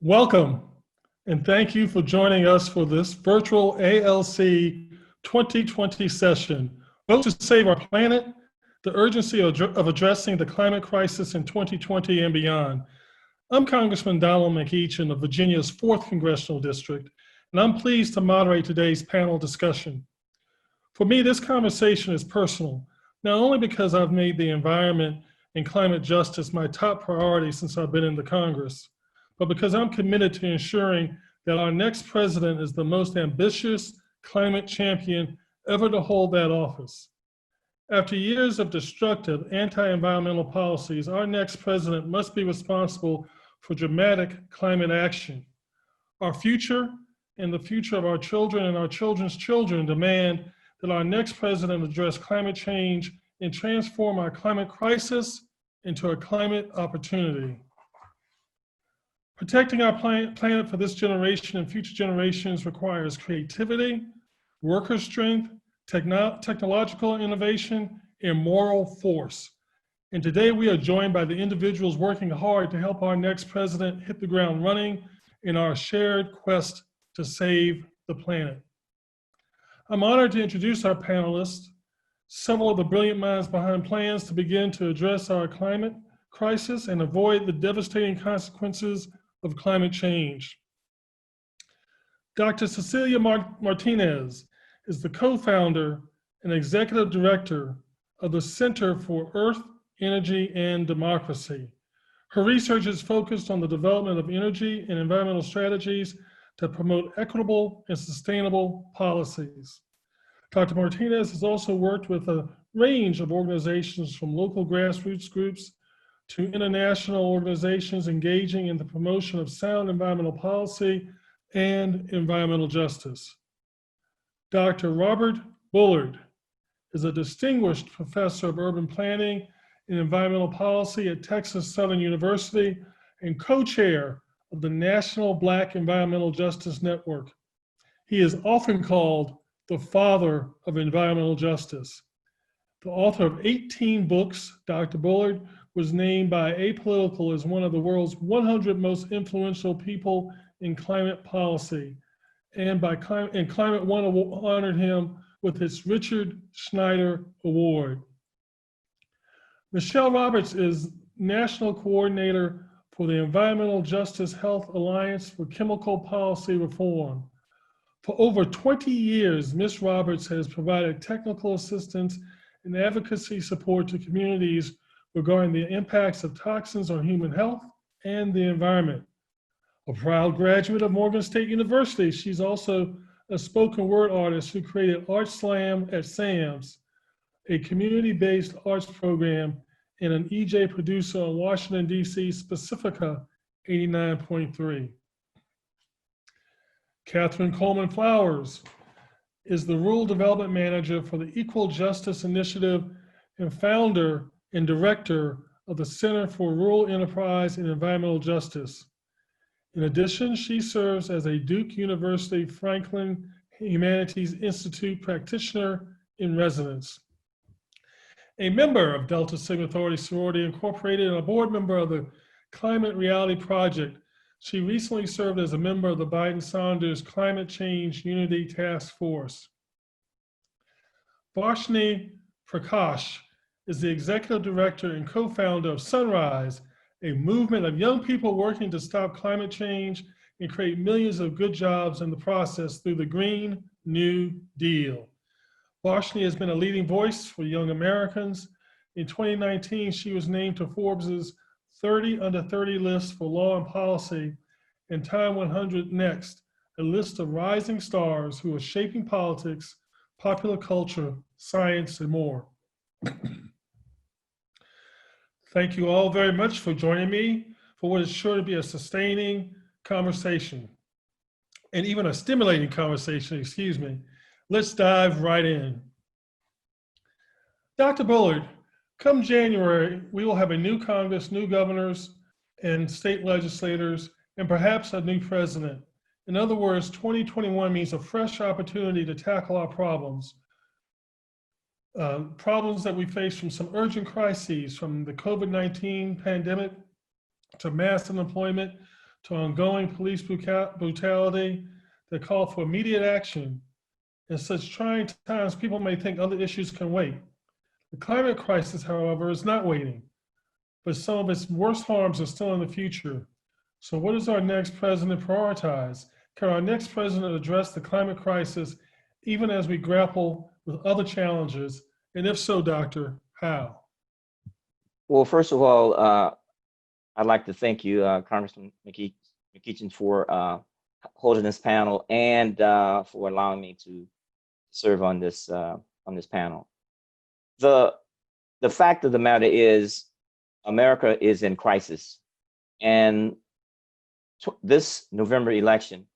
Welcome, and thank you for joining us for this virtual ALC 2020 session. Vote to save our planet, the urgency of addressing the climate crisis in 2020 and beyond. I'm Congressman Donald McEachin of Virginia's 4th Congressional District, and I'm pleased to moderate today's panel discussion. For me, this conversation is personal, not only because I've made the environment and climate justice my top priority since I've been in the Congress, but because I'm committed to ensuring that our next president is the most ambitious climate champion ever to hold that office. After years of destructive anti-environmental policies, our next president must be responsible for dramatic climate action. Our future and the future of our children and our children's children demand that our next president address climate change and transform our climate crisis into a climate opportunity. Protecting our planet for this generation and future generations requires creativity, worker strength, technological innovation, and moral force. And today we are joined by the individuals working hard to help our next president hit the ground running in our shared quest to save the planet. I'm honored to introduce our panelists, several of the brilliant minds behind plans to begin to address our climate crisis and avoid the devastating consequences of climate change. Dr. Cecilia Martinez is the co-founder and executive director of the Center for Earth, Energy, and Democracy. Her research is focused on the development of energy and environmental strategies to promote equitable and sustainable policies. Dr. Martinez has also worked with a range of organizations from local grassroots groups to international organizations engaging in the promotion of sound environmental policy and environmental justice. Dr. Robert Bullard is a distinguished professor of urban planning and environmental policy at Texas Southern University and co-chair of the National Black Environmental Justice Network. He is often called the father of environmental justice. The author of 18 books, Dr. Bullard was named by Apolitical as one of the world's 100 most influential people in climate policy. And Climate One honored him with its Richard Schneider Award. Michelle Roberts is National Coordinator for the Environmental Justice Health Alliance for Chemical Policy Reform. For over 20 years, Ms. Roberts has provided technical assistance and advocacy support to communities regarding the impacts of toxins on human health and the environment. A proud graduate of Morgan State University, she's also a spoken word artist who created Art Slam at SAMS, a community-based arts program, and an EJ producer on Washington, D.C. Pacifica 89.3. Catherine Coleman Flowers is the Rural Development Manager for the Equal Justice Initiative and founder and director of the Center for Rural Enterprise and Environmental Justice. In addition, she serves as a Duke University Franklin Humanities Institute practitioner in residence. A member of Delta Sigma Sorority Incorporated and a board member of the Climate Reality Project, she recently served as a member of the Biden-Sanders Climate Change Unity Task Force. Varshini Prakash is the executive director and co-founder of Sunrise, a movement of young people working to stop climate change and create millions of good jobs in the process through the Green New Deal. Varshini has been a leading voice for young Americans. In 2019, she was named to Forbes's 30 Under 30 list for law and policy and Time 100 Next, a list of rising stars who are shaping politics, popular culture, science, and more. Thank you all very much for joining me for what is sure to be a sustaining conversation, and even a stimulating conversation, excuse me. Let's dive right in. Dr. Bullard, come January, we will have a new Congress, new governors and state legislators, and perhaps a new president. In other words, 2021 means a fresh opportunity to tackle our problems. Problems that we face from some urgent crises, from the COVID-19 pandemic to mass unemployment to ongoing police brutality that call for immediate action. In such trying times, people may think other issues can wait. The climate crisis, however, is not waiting, but some of its worst harms are still in the future. So what does our next president prioritize? Can our next president address the climate crisis even as we grapple with other challenges? And if so, Doctor, how? Well, first of all, I'd like to thank you, Congressman McEachin, for holding this panel and for allowing me to serve on this panel. The fact of the matter is, America is in crisis, and this November election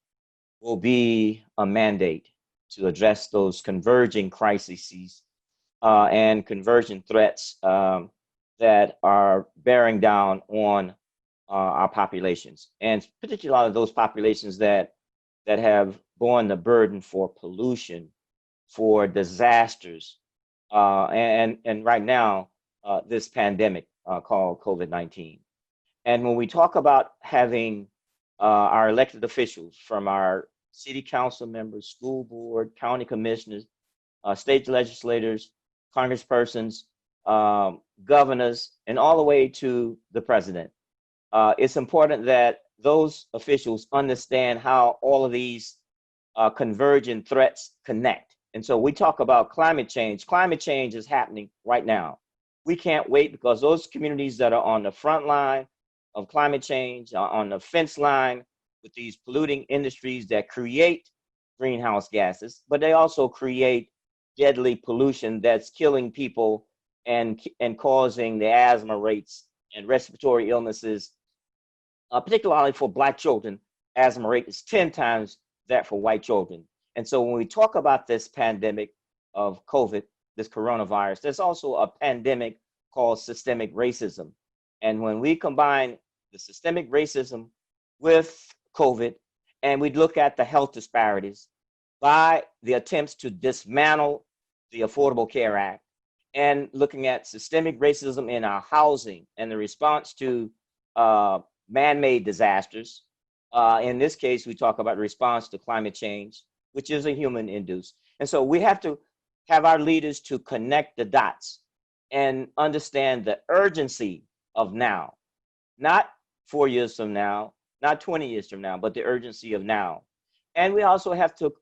will be a mandate to address those converging crises and converging threats that are bearing down on our populations, and particularly those populations that have borne the burden for pollution, for disasters, and right now, this pandemic called COVID-19. And when we talk about having our elected officials, from our city council members, school board, county commissioners, state legislators, congresspersons, governors, and all the way to the president, it's important that those officials understand how all of these convergent threats connect. And so we talk about climate change. Climate change is happening right now. We can't wait, because those communities that are on the front line of climate change are on the fence line with these polluting industries that create greenhouse gases, but they also create deadly pollution that's killing people and causing the asthma rates and respiratory illnesses, particularly for Black children. Asthma rate is 10 times that for white children. And so when we talk about this pandemic of COVID, this coronavirus, there's also a pandemic called systemic racism. And when we combine the systemic racism with COVID, and we look at the health disparities by the attempts to dismantle the Affordable Care Act, and looking at systemic racism in our housing and the response to man-made disasters. In this case, we talk about response to climate change, which is a human-induced. And so we have to have our leaders to connect the dots and understand the urgency of now, not 4 years from now, not 20 years from now, but the urgency of now. And we also have to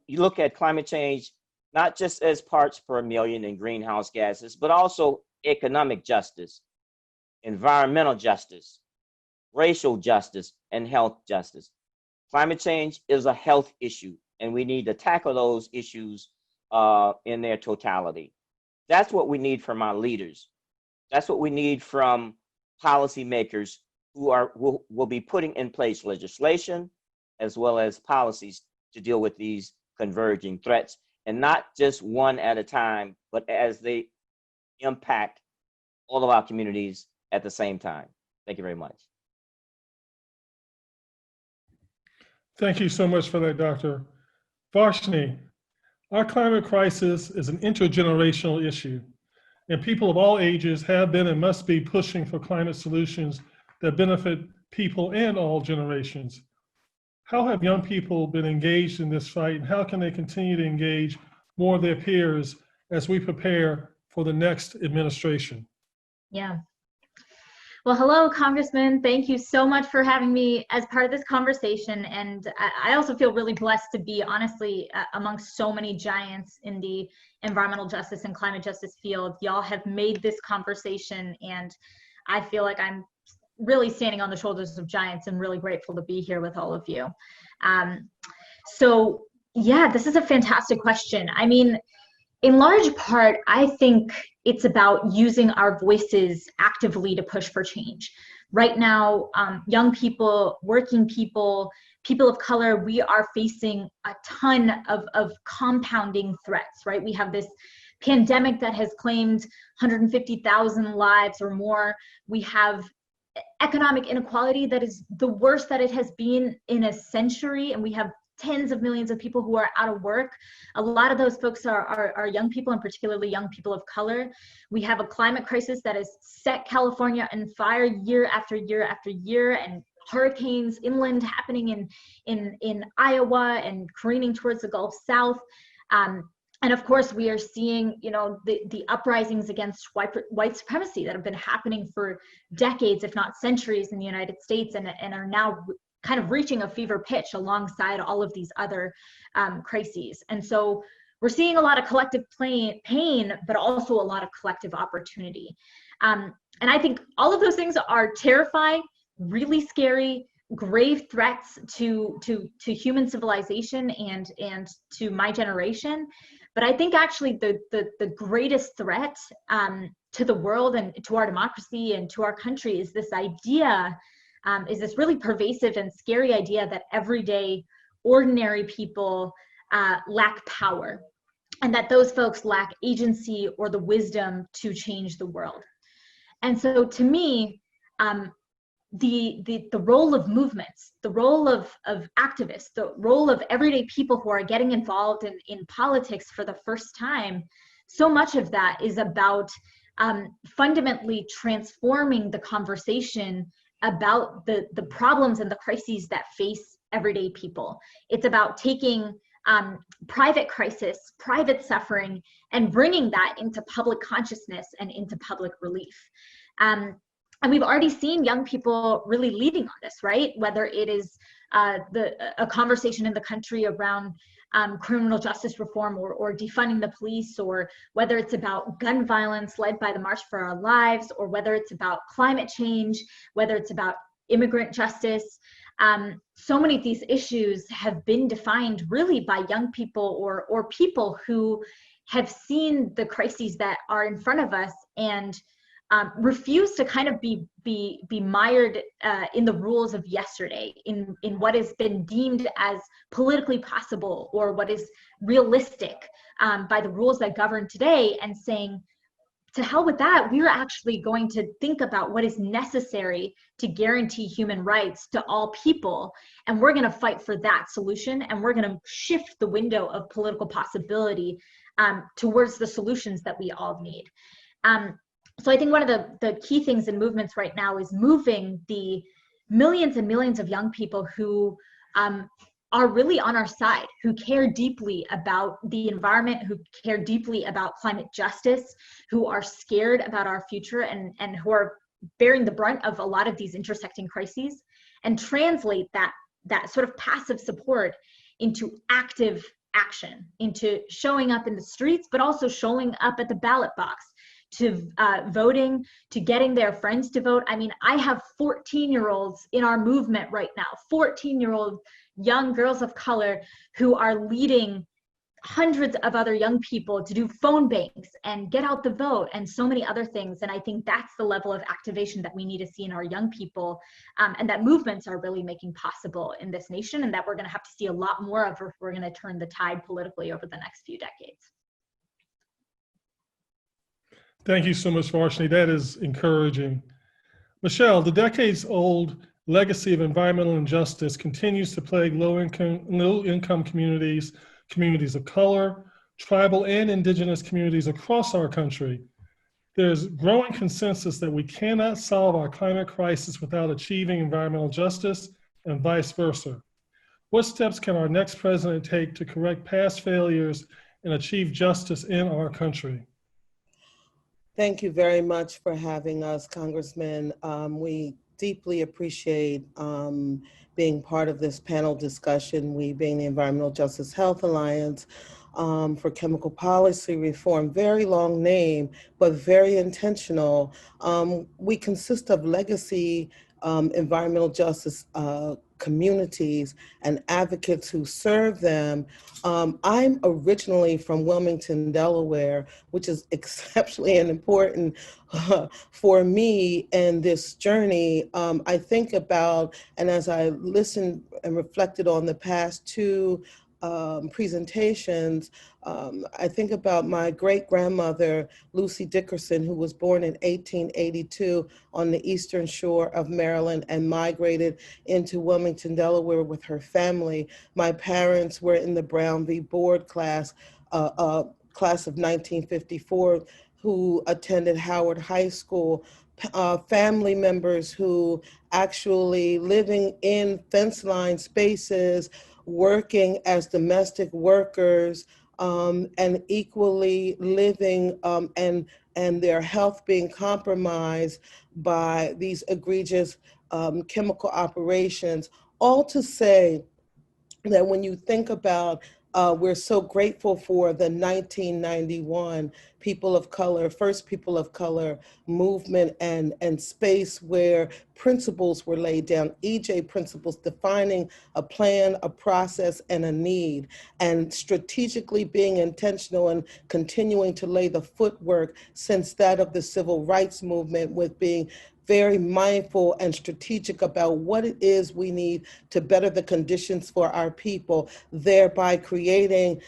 look at climate change not just as parts per million in greenhouse gases, but also economic justice, environmental justice, racial justice, and health justice. Climate change is a health issue, and we need to tackle those issues in their totality. That's what we need from our leaders. That's what we need from policymakers who will be putting in place legislation as well as policies to deal with these converging threats, and not just one at a time, but as they impact all of our communities at the same time. Thank you very much. Thank you so much for that, Dr. Varshni. Our climate crisis is an intergenerational issue, and people of all ages have been and must be pushing for climate solutions that benefit people and all generations. How have young people been engaged in this fight, and how can they continue to engage more of their peers as we prepare for the next administration? Yeah. Well, hello, Congressman. Thank you so much for having me as part of this conversation. And I also feel really blessed to be, honestly, amongst so many giants in the environmental justice and climate justice field. Y'all have made this conversation, and I feel like I'm really standing on the shoulders of giants and really grateful to be here with all of you. So yeah, this is a fantastic question. I mean, in large part, I think it's about using our voices actively to push for change. Right now, young people, working people, people of color, we are facing a ton of compounding threats, right? We have this pandemic that has claimed 150,000 lives or more. We have economic inequality that is the worst that it has been in a century, and we have tens of millions of people who are out of work. A lot of those folks are young people, and particularly young people of color. We have a climate crisis that has set California on fire year after year after year, and hurricanes inland happening in Iowa and careening towards the Gulf South. And of course, we are seeing, the uprisings against white supremacy that have been happening for decades, if not centuries, in the United States, and are now kind of reaching a fever pitch alongside all of these other crises. And so we're seeing a lot of collective pain, but also a lot of collective opportunity. And I think all of those things are terrifying, really scary, grave threats to human civilization and to my generation. But I think actually the greatest threat to the world and to our democracy and to our country is this idea, is this really pervasive and scary idea that everyday ordinary people lack power, and that those folks lack agency or the wisdom to change the world. And so to me, the role of movements, the role of activists, the role of everyday people who are getting involved in politics for the first time, so much of that is about fundamentally transforming the conversation about the problems and the crises that face everyday people. It's about taking private crisis, private suffering, and bringing that into public consciousness and into public relief. And we've already seen young people really leading on this, right? Whether it is a conversation in the country around criminal justice reform or defunding the police, or whether it's about gun violence led by the March for Our Lives, or whether it's about climate change, whether it's about immigrant justice. So many of these issues have been defined really by young people or people who have seen the crises that are in front of us and refuse to kind of be mired in the rules of yesterday, in what has been deemed as politically possible or what is realistic by the rules that govern today, and saying, to hell with that, we're actually going to think about what is necessary to guarantee human rights to all people, and we're going to fight for that solution, and we're going to shift the window of political possibility towards the solutions that we all need. So I think one of the key things in movements right now is moving the millions and millions of young people who are really on our side, who care deeply about the environment, who care deeply about climate justice, who are scared about our future, and who are bearing the brunt of a lot of these intersecting crises, and translate that sort of passive support into active action, into showing up in the streets, but also showing up at the ballot box, to voting, to getting their friends to vote. I mean, I have 14-year-olds in our movement right now, 14-year-old young girls of color who are leading hundreds of other young people to do phone banks and get out the vote and so many other things. And I think that's the level of activation that we need to see in our young people, and that movements are really making possible in this nation, and that we're going to have to see a lot more of if we're going to turn the tide politically over the next few decades. Thank you so much, Varshini. That is encouraging. Michelle, the decades-old legacy of environmental injustice continues to plague low-income communities, communities of color, tribal and indigenous communities across our country. There's growing consensus that we cannot solve our climate crisis without achieving environmental justice, and vice versa. What steps can our next president take to correct past failures and achieve justice in our country? Thank you very much for having us, Congressman. We deeply appreciate being part of this panel discussion, we being the Environmental Justice Health Alliance for Chemical Policy Reform. Very long name, but very intentional. We consist of legacy environmental justice communities and advocates who serve them. I'm originally from Wilmington, Delaware, which is exceptionally important for me in this journey. I think about, and as I listened and reflected on the past two presentations, I think about my great-grandmother, Lucy Dickerson, who was born in 1882 on the eastern shore of Maryland and migrated into Wilmington, Delaware with her family. My parents were in the Brown v. Board class of 1954. who attended Howard High School, family members who actually living in fence line spaces, working as domestic workers, and equally living and their health being compromised by these egregious chemical operations. All to say that when you think about, we're so grateful for the 1991 people of color, first people of color movement and space where principles were laid down, EJ principles defining a plan, a process, and a need, and strategically being intentional and continuing to lay the footwork since that of the civil rights movement with being very mindful and strategic about what it is we need to better the conditions for our people, thereby creating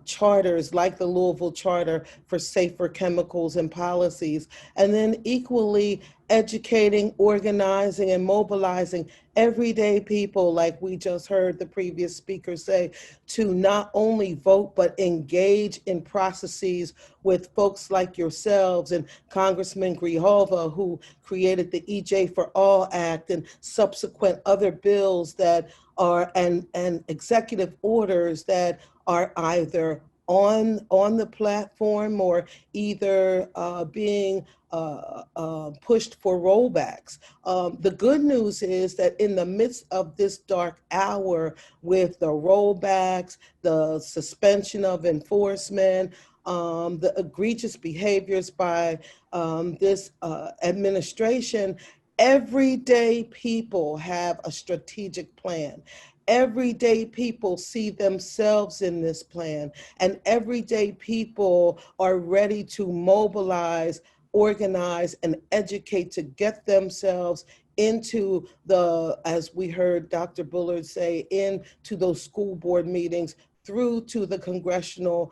charters like the Louisville Charter for safer chemicals and policies, and then equally educating, organizing, and mobilizing everyday people, like we just heard the previous speaker say, to not only vote, but engage in processes with folks like yourselves and Congressman Grijalva, who created the EJ for All Act and subsequent other bills that are, and executive orders that are either on the platform or either being pushed for rollbacks. The good news is that in the midst of this dark hour with the rollbacks, the suspension of enforcement, the egregious behaviors by this administration, everyday people have a strategic plan. Everyday people see themselves in this plan, and everyday people are ready to mobilize, organize, and educate to get themselves into the, as we heard Dr. Bullard say, into those school board meetings, through to the congressional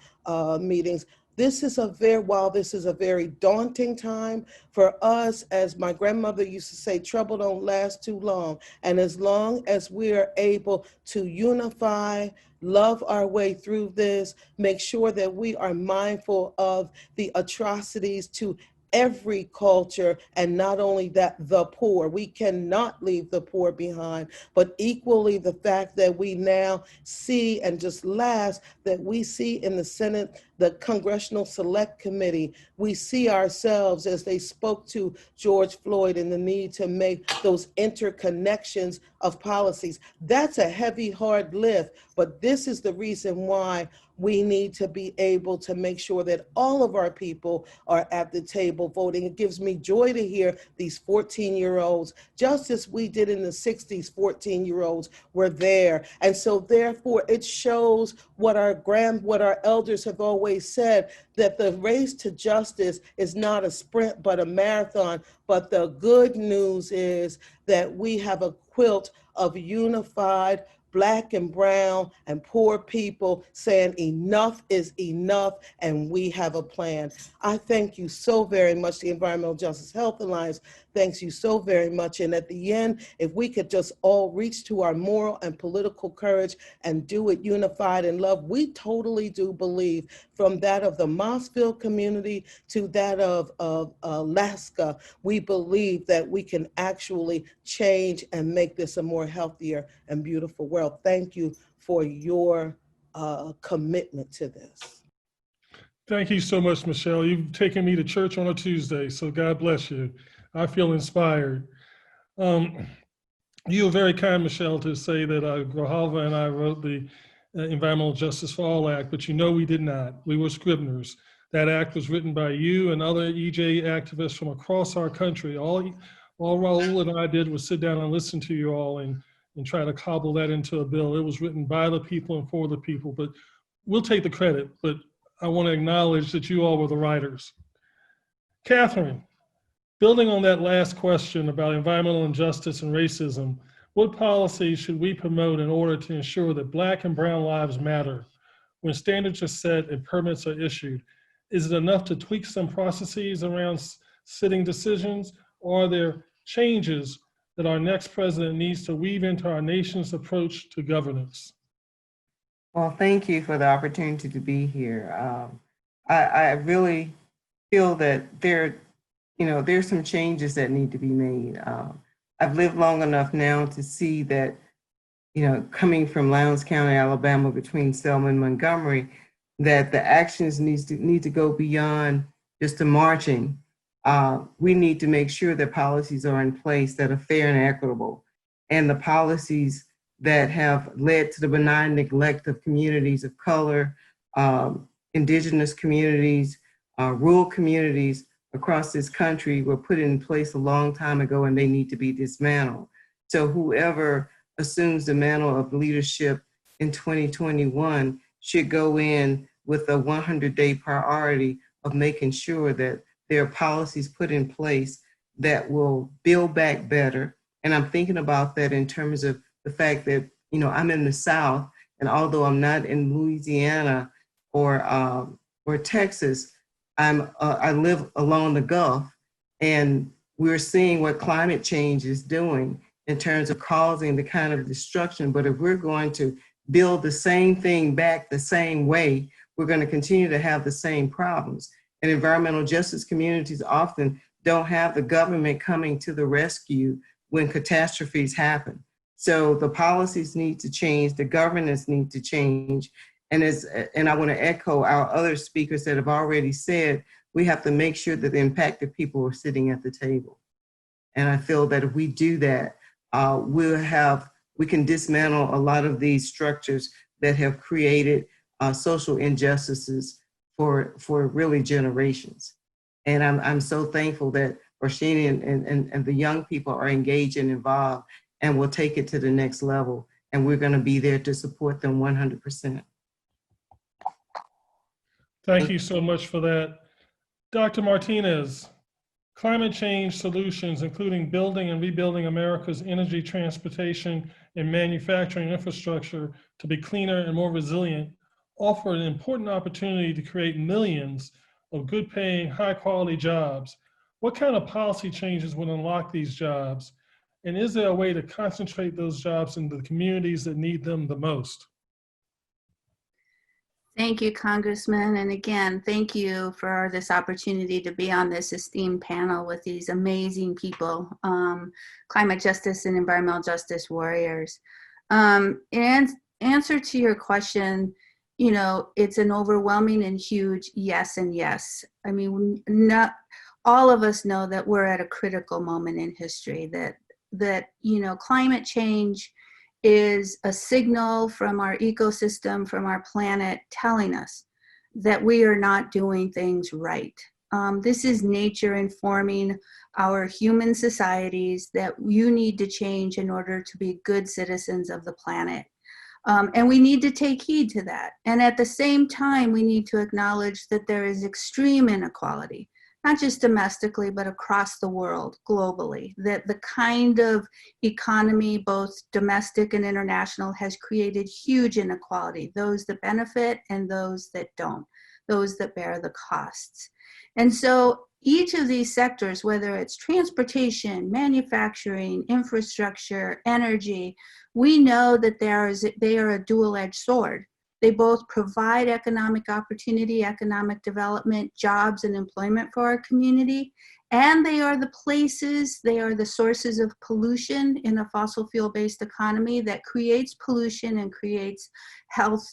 meetings. While this is a very daunting time for us, as my grandmother used to say, trouble don't last too long. And as long as we are able to unify, love our way through this, make sure that we are mindful of the atrocities to every culture, and not only that, the poor. We cannot leave the poor behind, but equally the fact that we now see, and just last, that we see in the Senate, the Congressional Select Committee, we see ourselves as they spoke to George Floyd and the need to make those interconnections of policies. That's a heavy, hard lift, but this is the reason why we need to be able to make sure that all of our people are at the table voting. It gives me joy to hear these 14-year-olds, just as we did in the 60s, 14-year-olds were there. And so therefore it shows what our elders have always said, that the race to justice is not a sprint, but a marathon. But the good news is that we have a quilt of unified Black and brown and poor people saying enough is enough, and we have a plan. I thank you so very much. The Environmental Justice Health Alliance thanks you so very much. And at the end, if we could just all reach to our moral and political courage and do it unified in love, we totally do believe, from that of the Mossville community to that of Alaska, we believe that we can actually change and make this a more healthier and beautiful world. Thank you for your commitment to this. Thank you so much, Michelle. You've taken me to church on a Tuesday, so God bless you. I feel inspired. You were very kind, Michelle, to say that Grijalva and I wrote the Environmental Justice for All Act, but you know we did not. We were scriveners. That act was written by you and other EJ activists from across our country. All Raul and I did was sit down and listen to you all and try to cobble that into a bill. It was written by the people and for the people, but we'll take the credit, but I want to acknowledge that you all were the writers. Catherine, building on that last question about environmental injustice and racism, what policies should we promote in order to ensure that Black and brown lives matter when standards are set and permits are issued? Is it enough to tweak some processes around sitting decisions, or are there changes that our next president needs to weave into our nation's approach to governance? Well, thank you for the opportunity to be here. I really feel that there's some changes that need to be made. I've lived long enough now to see that, coming from Lowndes County, Alabama, between Selma and Montgomery, that the actions need to go beyond just the marching. We need to make sure that policies are in place that are fair and equitable, and the policies that have led to the benign neglect of communities of color, indigenous communities, rural communities across this country were put in place a long time ago, and they need to be dismantled. So whoever assumes the mantle of leadership in 2021 should go in with a 100-day priority of making sure that there are policies put in place that will build back better. And I'm thinking about that in terms of the fact that, I'm in the South, and although I'm not in Louisiana or Texas, I live along the Gulf, and we're seeing what climate change is doing in terms of causing the kind of destruction. But if we're going to build the same thing back the same way, we're going to continue to have the same problems. And environmental justice communities often don't have the government coming to the rescue when catastrophes happen. So the policies need to change, the governance needs to change. And I want to echo our other speakers that have already said, we have to make sure that the impacted people are sitting at the table. And I feel that if we do that, we can dismantle a lot of these structures that have created social injustices for really generations. And I'm so thankful that Rashini and the young people are engaged and involved and will take it to the next level. And we're going to be there to support them 100%. Thank you so much for that. Dr. Martinez, climate change solutions, including building and rebuilding America's energy, transportation, and manufacturing infrastructure to be cleaner and more resilient, offer an important opportunity to create millions of good-paying, high-quality jobs. What kind of policy changes would unlock these jobs? And is there a way to concentrate those jobs in the communities that need them the most? Thank you, Congressman. And again, thank you for this opportunity to be on this esteemed panel with these amazing people, climate justice and environmental justice warriors. In answer to your question, it's an overwhelming and huge yes and yes. I mean, not all of us know that we're at a critical moment in history, that climate change is a signal from our ecosystem, from our planet, telling us that we are not doing things right. This is nature informing our human societies that you need to change in order to be good citizens of the planet. And we need to take heed to that. And at the same time, we need to acknowledge that there is extreme inequality, not just domestically, but across the world, globally, that the kind of economy, both domestic and international, has created huge inequality, those that benefit and those that don't, those that bear the costs. And so each of these sectors, whether it's transportation, manufacturing, infrastructure, energy, we know that they are a dual-edged sword. They both provide economic opportunity, economic development, jobs, and employment for our community. And they are the sources of pollution in a fossil fuel-based economy that creates pollution and creates health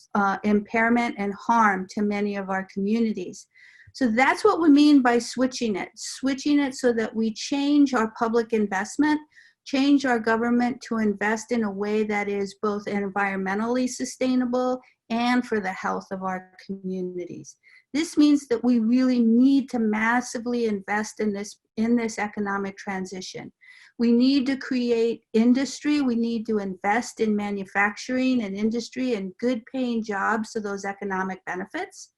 impairment and harm to many of our communities. So that's what we mean by switching it so that we change our public investment, change our government to invest in a way that is both environmentally sustainable and for the health of our communities. This means that we really need to massively invest in this economic transition. We need to create industry. We need to invest in manufacturing and industry and good paying jobs so those economic benefits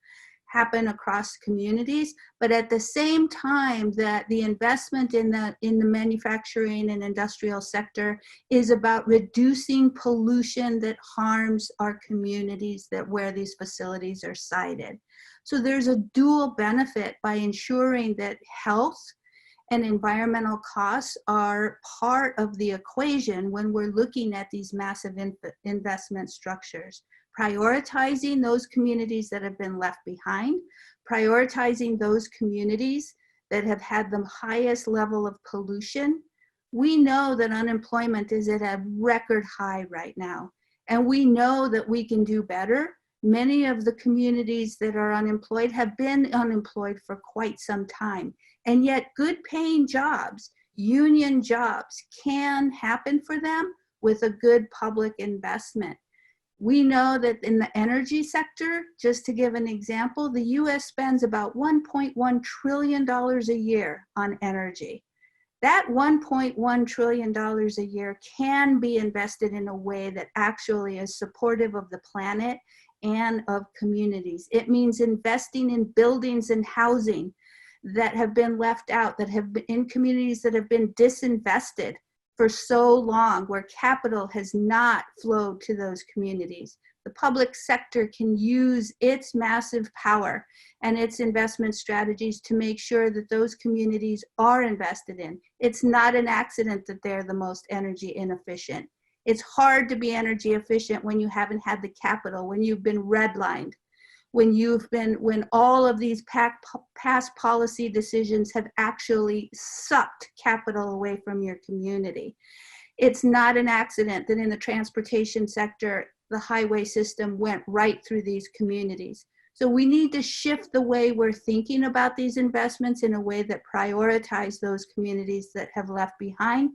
happen across communities. But at the same time that the investment in the manufacturing and industrial sector is about reducing pollution that harms our communities where these facilities are sited. So there's a dual benefit by ensuring that health and environmental costs are part of the equation when we're looking at these massive investment structures. prioritizing those communities that have been left behind, prioritizing those communities that have had the highest level of pollution. We know that unemployment is at a record high right now, and we know that we can do better. Many of the communities that are unemployed have been unemployed for quite some time, and yet good paying jobs, union jobs, can happen for them with a good public investment. We know that in the energy sector, just to give an example, the US spends about $1.1 trillion a year on energy. That $1.1 trillion a year can be invested in a way that actually is supportive of the planet and of communities. It means investing in buildings and housing that have been left out, that have been in communities that have been disinvested for so long, where capital has not flowed to those communities. The public sector can use its massive power and its investment strategies to make sure that those communities are invested in. It's not an accident that they're the most energy inefficient. It's hard to be energy efficient when you haven't had the capital, when you've been redlined, when all of these past policy decisions have actually sucked capital away from your community. It's not an accident that in the transportation sector, the highway system went right through these communities. So we need to shift the way we're thinking about these investments in a way that prioritize those communities that have left behind.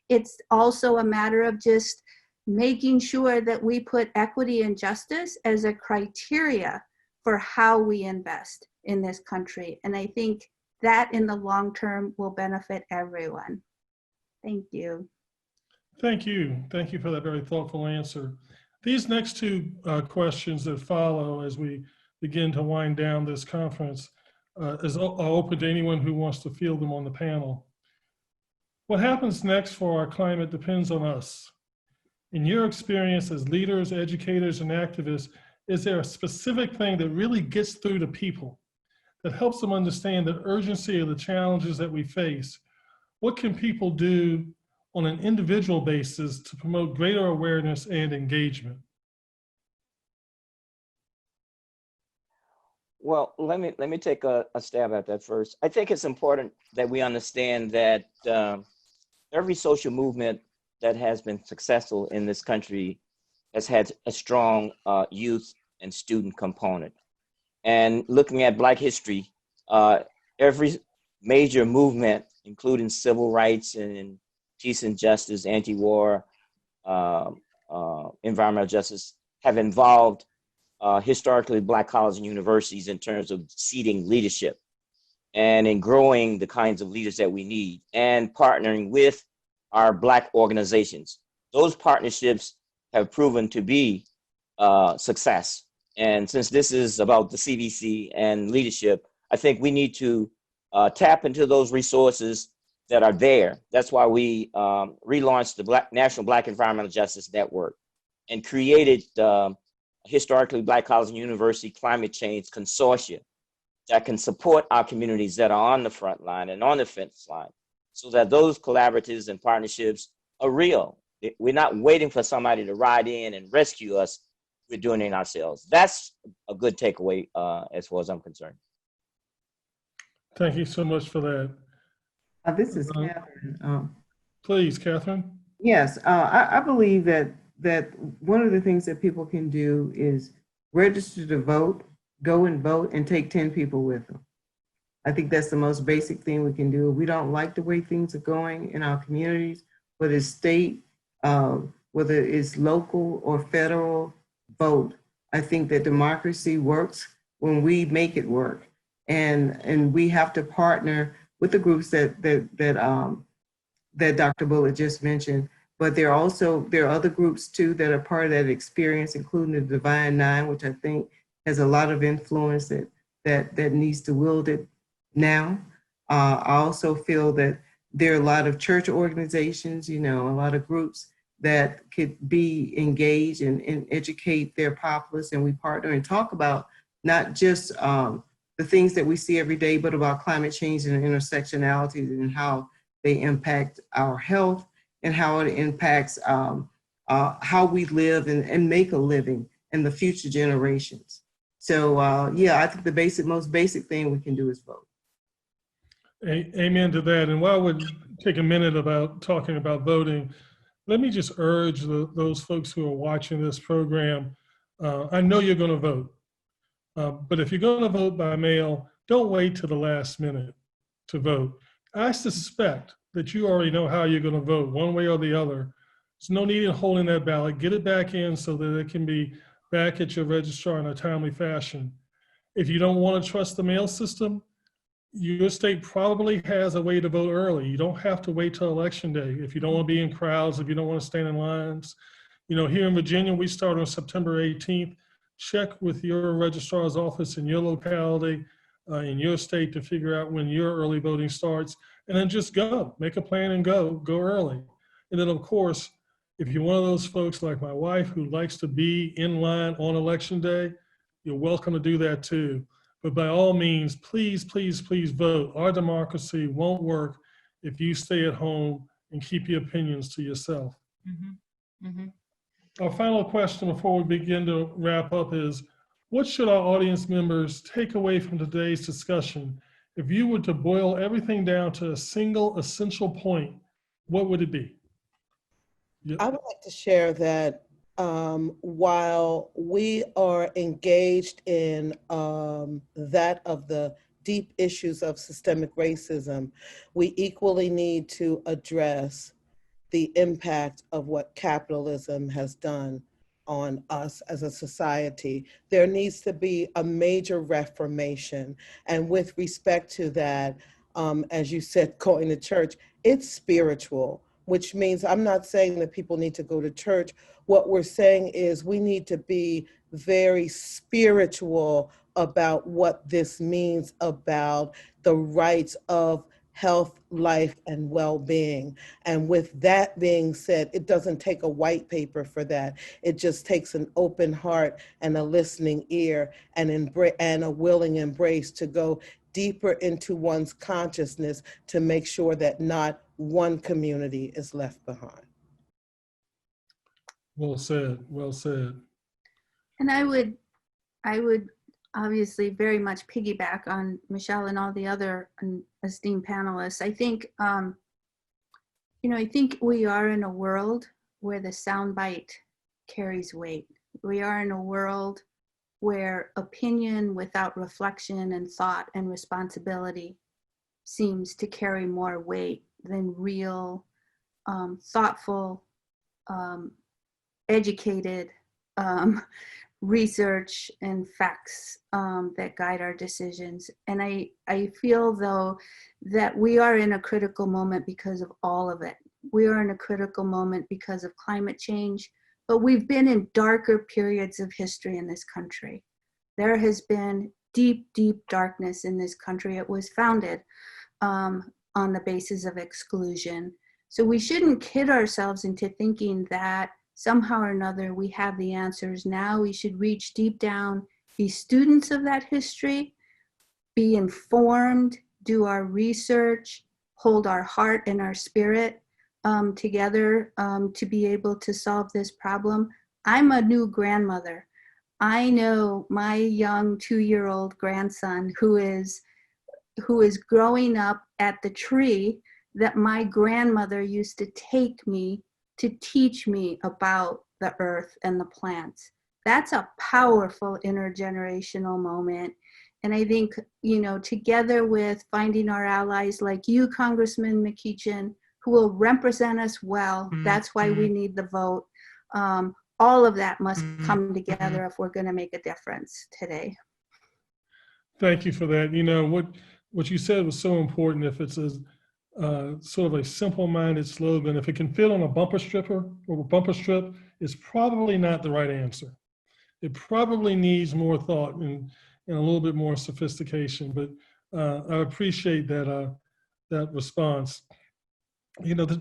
It's also a matter of just making sure that we put equity and justice as a criteria for how we invest in this country. And I think that in the long term will benefit everyone. Thank you. Thank you. Thank you for that very thoughtful answer. These next two questions that follow as we begin to wind down this conference are open to anyone who wants to field them on the panel. What happens next for our climate depends on us. In your experience as leaders, educators, and activists, is there a specific thing that really gets through to people, that helps them understand the urgency of the challenges that we face? What can people do on an individual basis to promote greater awareness and engagement? Well, let me take a stab at that first. I think it's important that we understand that every social movement that has been successful in this country has had a strong youth and student component. And looking at Black history, every major movement, including civil rights and peace and justice, anti-war, environmental justice, have involved historically Black colleges and universities in terms of seeding leadership and in growing the kinds of leaders that we need and partnering with our Black organizations. Those partnerships have proven to be success. And since this is about the CBC and leadership, I think we need to tap into those resources that are there. That's why we relaunched the National Black Environmental Justice Network and created historically Black college and university climate change consortia that can support our communities that are on the front line and on the fence line, so that those collaboratives and partnerships are real. We're not waiting for somebody to ride in and rescue us. We're doing it ourselves. That's a good takeaway as far as I'm concerned. Thank you so much for that. This is Catherine. Please, Catherine. Yes, I believe that one of the things that people can do is register to vote, go and vote, and take 10 people with them. I think that's the most basic thing we can do. We don't like the way things are going in our communities, whether it's state, whether it's local or federal, vote. I think that democracy works when we make it work. And we have to partner with the groups that Dr. Bullitt just mentioned. But there are other groups too that are part of that experience, including the Divine Nine, which I think has a lot of influence that needs to wield it now. I also feel that there are a lot of church organizations, a lot of groups that could be engaged and educate their populace, and we partner and talk about not just the things that we see every day, but about climate change and intersectionality and how they impact our health and how it impacts how we live and make a living and the future generations. So yeah, I think the most basic thing we can do is vote. Amen to that. And while I would take a minute about talking about voting, let me just urge those folks who are watching this program. I know you're going to vote, but if you're going to vote by mail, don't wait till the last minute to vote. I suspect that you already know how you're going to vote, one way or the other. There's no need in holding that ballot. Get it back in so that it can be back at your registrar in a timely fashion. If you don't want to trust the mail system, your state probably has a way to vote early. You don't have to wait till election day. If you don't want to be in crowds, if you don't want to stand in lines. You know, here in Virginia, we start on September 18th. Check with your registrar's office in your locality, in your state, to figure out when your early voting starts, and then just go. Make a plan and go early. And then, of course, if you're one of those folks like my wife who likes to be in line on election day, you're welcome to do that too. But by all means, please, please, please vote. Our democracy won't work if you stay at home and keep your opinions to yourself. Mm-hmm. Mm-hmm. Our final question before we begin to wrap up is, what should our audience members take away from today's discussion? If you were to boil everything down to a single essential point, what would it be? I would like to share that while we are engaged in that of the deep issues of systemic racism, we equally need to address the impact of what capitalism has done on us as a society. There needs to be a major reformation. And with respect to that, as you said, going to church, it's spiritual, which means I'm not saying that people need to go to church. What we're saying is we need to be very spiritual about what this means about the rights of health, life, and well-being. And with that being said, it doesn't take a white paper for that. It just takes an open heart and a listening ear and a willing embrace to go deeper into one's consciousness to make sure that not one community is left behind. Well said, well said. And I would obviously very much piggyback on Michelle and all the other esteemed panelists. I think, I think we are in a world where the soundbite carries weight. We are in a world where opinion without reflection and thought and responsibility seems to carry more weight than real, thoughtful, educated research and facts that guide our decisions. And I feel, though, that we are in a critical moment because of all of it. We are in a critical moment because of climate change, but we've been in darker periods of history in this country. There has been deep, deep darkness in this country. It was founded on the basis of exclusion. So we shouldn't kid ourselves into thinking that somehow or another we have the answers now. We should reach deep down, be students of that history, be informed, do our research, hold our heart and our spirit together to be able to solve this problem. I'm a new grandmother. I know my young 2-year-old grandson who is growing up at the tree that my grandmother used to take me to teach me about the earth and the plants. That's a powerful intergenerational moment. And I think, together with finding our allies like you, Congressman McEachin, who will represent us well, that's why we need the vote. All of that must come together if we're gonna make a difference today. Thank you for that. What you said was so important. If it's a sort of a simple-minded slogan, if it can fit on a bumper strip, it's probably not the right answer. It probably needs more thought and a little bit more sophistication. But I appreciate that response.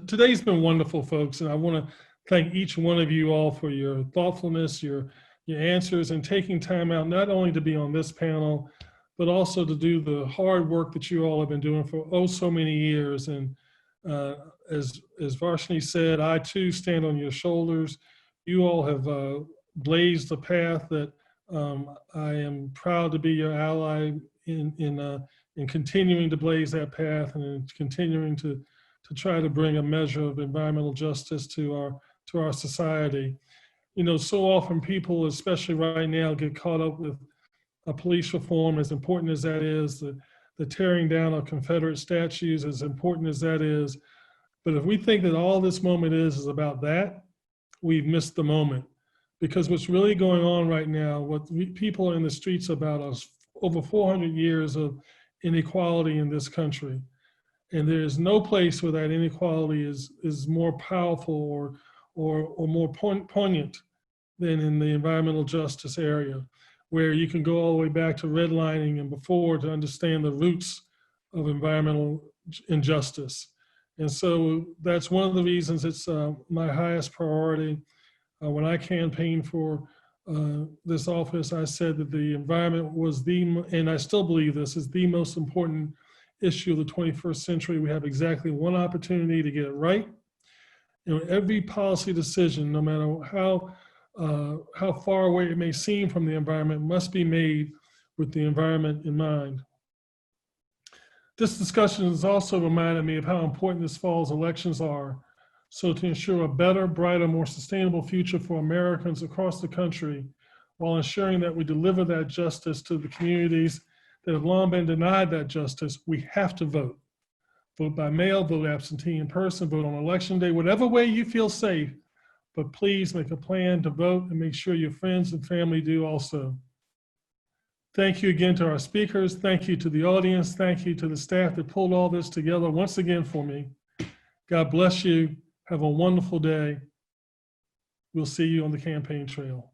Today's been wonderful, folks, and I want to thank each one of you all for your thoughtfulness, your answers, and taking time out not only to be on this panel, but also to do the hard work that you all have been doing for so many years. And as Varshini said, I too stand on your shoulders. You all have blazed a path that I am proud to be your ally in continuing to blaze that path and in continuing to try to bring a measure of environmental justice to our society. You know, so often people, especially right now, get caught up with police reform, as important as that is, the tearing down of Confederate statues, as important as that is. But if we think that all this moment is about that, we've missed the moment. Because what's really going on right now, people are in the streets about us, over 400 years of inequality in this country. And there is no place where that inequality is more powerful or more poignant than in the environmental justice area, where you can go all the way back to redlining and before to understand the roots of environmental injustice. And so that's one of the reasons it's my highest priority. When I campaigned for this office, I said that the environment was and I still believe this, is the most important issue of the 21st century. We have exactly one opportunity to get it right. You know, every policy decision, no matter how far away it may seem from the environment, must be made with the environment in mind. This discussion has also reminded me of how important this fall's elections are. So to ensure a better, brighter, more sustainable future for Americans across the country, while ensuring that we deliver that justice to the communities that have long been denied that justice, we have to vote. Vote by mail, vote absentee in person, vote on election day, whatever way you feel safe, but please make a plan to vote and make sure your friends and family do also. Thank you again to our speakers. Thank you to the audience. Thank you to the staff that pulled all this together once again for me. God bless you. Have a wonderful day. We'll see you on the campaign trail.